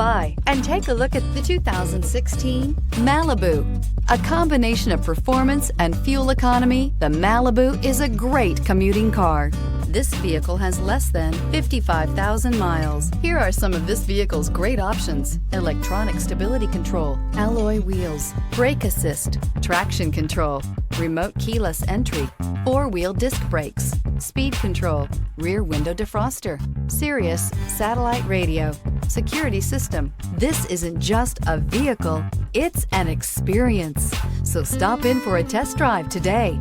by and take a look at the 2016 Malibu. A combination of performance and fuel economy, the Malibu is a great commuting car. This vehicle has less than 55,000 miles. Here are some of this vehicle's great options: electronic stability control, alloy wheels, brake assist, traction control, remote keyless entry, four-wheel disc brakes, speed control, rear window defroster, Sirius satellite radio, security system. This isn't just a vehicle, it's an experience. So stop in for a test drive today.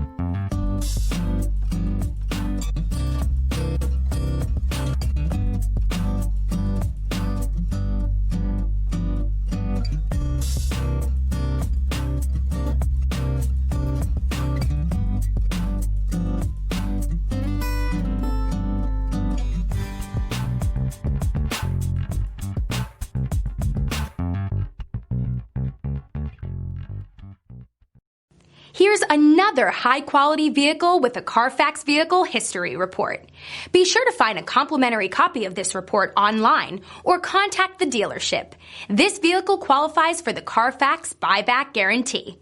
Here's another high-quality vehicle with a Carfax Vehicle History Report. Be sure to find a complimentary copy of this report online or contact the dealership. This vehicle qualifies for the Carfax Buyback Guarantee.